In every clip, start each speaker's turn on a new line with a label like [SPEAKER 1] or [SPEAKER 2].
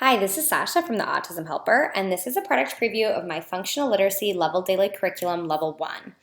[SPEAKER 1] Hi, this is Sasha from the Autism Helper, and this is a product preview of my Functional Literacy Level Daily Curriculum Level 1.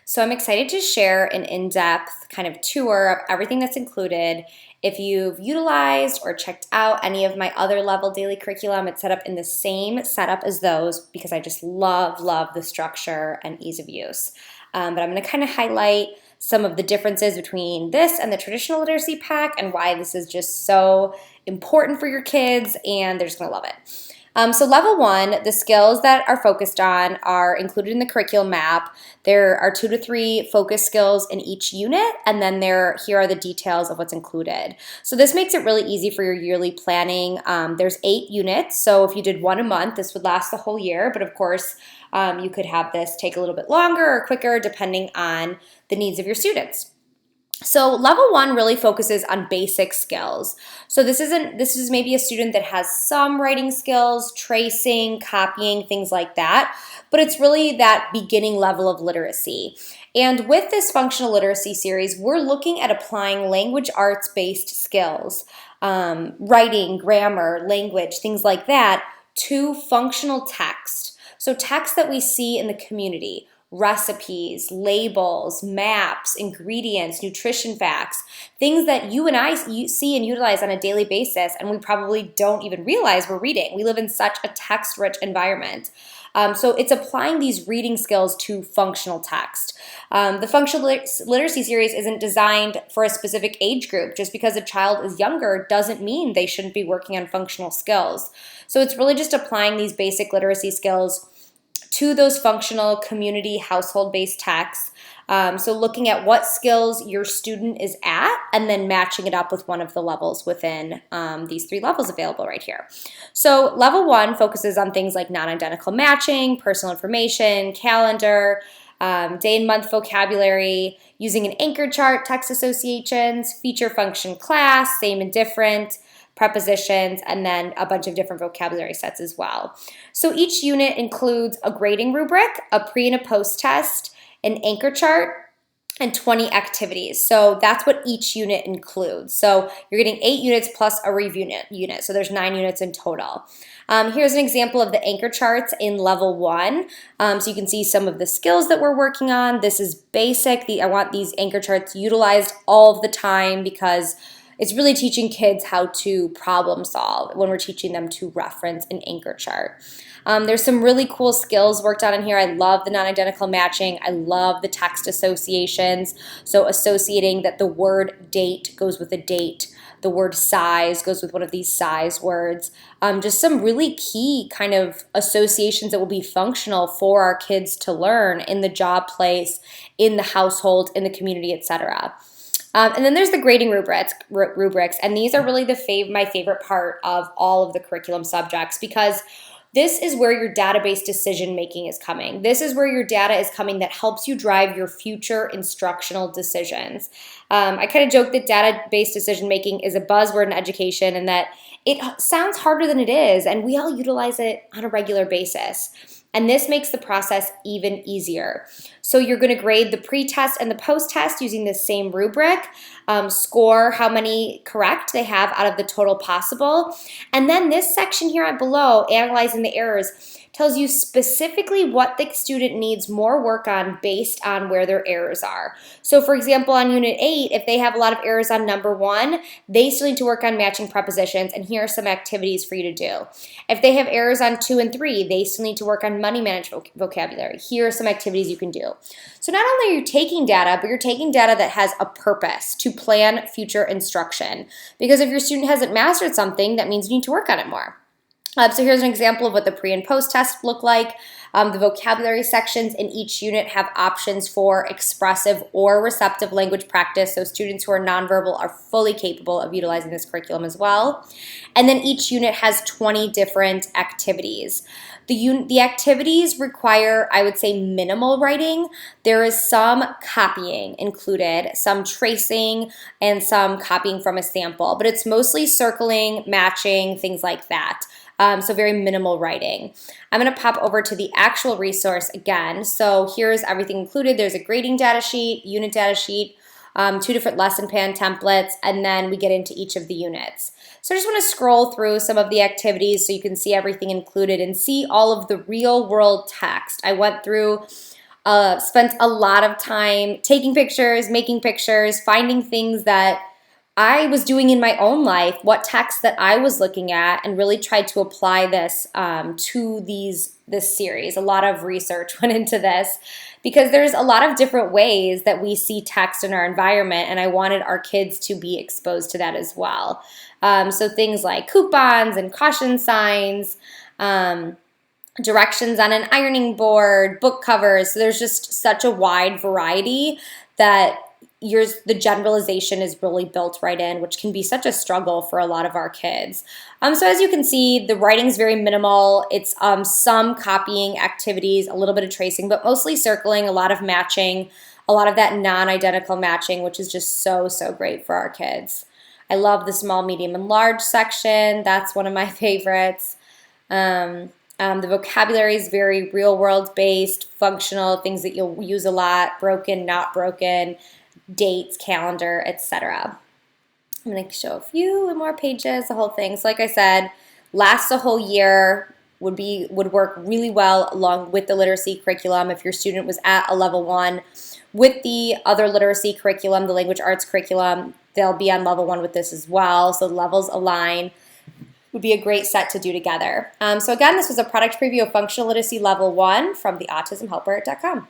[SPEAKER 1] So I'm excited to share an in-depth kind of tour of everything that's included. If you've utilized or checked out any of my other level daily curriculum, it's set up in the same setup as those because I just love the structure and ease of use. But I'm going to kind of highlight some of the differences between this and the traditional literacy pack and why this is just so important for your kids and they're just going to love it. So level 1, the skills that are focused on are included in the curriculum map. There are 2 to 3 focus skills in each unit, and then here are the details of what's included. So this makes it really easy for your yearly planning. There's 8 units, so if you did 1 a month, this would last the whole year, but of course, you could have this take a little bit longer or quicker depending on the needs of your students. So level 1 really focuses on basic skills. So this is maybe a student that has some writing skills, tracing, copying, things like that, but it's really that beginning level of literacy. And with this functional literacy series, we're looking at applying language arts-based skills, writing, grammar, language, things like that, to functional text. So text that we see in the community. Recipes, labels, maps, ingredients, nutrition facts, things that you and I see and utilize on a daily basis, and we probably don't even realize we're reading. We live in such a text-rich environment. So it's applying these reading skills to functional text. The Functional Literacy Series isn't designed for a specific age group. Just because a child is younger doesn't mean they shouldn't be working on functional skills. So it's really just applying these basic literacy skills to those functional community household-based texts. So looking at what skills your student is at and then matching it up with one of the levels within these 3 levels available right here. So level 1 focuses on things like non-identical matching, personal information, calendar, day and month vocabulary, using an anchor chart, text associations, feature function class, same and different, prepositions, and then a bunch of different vocabulary sets as well. So each unit includes a grading rubric, a pre and a post test, an anchor chart, and 20 activities. So that's what each unit includes. So you're getting 8 units plus a review unit. So there's 9 units in total. Here's an example of the anchor charts in level 1. So you can see some of the skills that we're working on. This is basic. I want these anchor charts utilized all of the time because it's really teaching kids how to problem solve when we're teaching them to reference an anchor chart. There's some really cool skills worked on in here. I love the non-identical matching. I love the text associations. So associating that the word date goes with a date. The word size goes with one of these size words. Just some really key kind of associations that will be functional for our kids to learn in the job place, in the household, in the community, etc. And then there's the grading rubrics, and these are really my favorite part of all of the curriculum subjects because this is where your database decision making is coming. This is where your data is coming that helps you drive your future instructional decisions. I kind of joke that database decision making is a buzzword in education and that it sounds harder than it is, and we all utilize it on a regular basis. And this makes the process even easier. So you're going to grade the pre-test and the post-test using the same rubric, score how many correct they have out of the total possible. And then this section here below, analyzing the errors, tells you specifically what the student needs more work on based on where their errors are. So for example, on Unit 8, if they have a lot of errors on number 1, they still need to work on matching prepositions, and here are some activities for you to do. If they have errors on 2 and 3, they still need to work on money management vocabulary. Here are some activities you can do. So not only are you taking data, but you're taking data that has a purpose to plan future instruction. Because if your student hasn't mastered something, that means you need to work on it more. So here's an example of what the pre and post test look like. The vocabulary sections in each unit have options for expressive or receptive language practice, so students who are nonverbal are fully capable of utilizing this curriculum as well. And then each unit has 20 different activities. The activities require, I would say, minimal writing. There is some copying included, some tracing, and some copying from a sample, but it's mostly circling, matching, things like that. So very minimal writing. I'm going to pop over to the actual resource again. So here's everything included. There's a grading data sheet, unit data sheet, 2 different lesson plan templates, and then we get into each of the units. So I just want to scroll through some of the activities so you can see everything included and see all of the real world text. I went through, spent a lot of time taking pictures, making pictures, finding things that I was doing in my own life, what text that I was looking at, and really tried to apply this to this series. A lot of research went into this because there's a lot of different ways that we see text in our environment, and I wanted our kids to be exposed to that as well. So things like coupons and caution signs, directions on an ironing board, book covers. So there's just such a wide variety that the generalization is really built right in, which can be such a struggle for a lot of our kids. So as you can see, the writing's very minimal. It's some copying activities, a little bit of tracing, but mostly circling, a lot of matching, a lot of that non-identical matching, which is just so, so great for our kids. I love the small, medium, and large section. That's one of my favorites. The vocabulary is very real-world based, functional, things that you'll use a lot, broken, not broken, dates, calendar, etc. I'm going to show a few more pages, the whole thing. So like I said, lasts a whole year, would work really well along with the literacy curriculum if your student was at a level 1. With the other literacy curriculum, the language arts curriculum, they'll be on level 1 with this as well. So the levels align. Would be a great set to do together. So again, this was a product preview of Functional Literacy Level 1 from theautismhelper.com.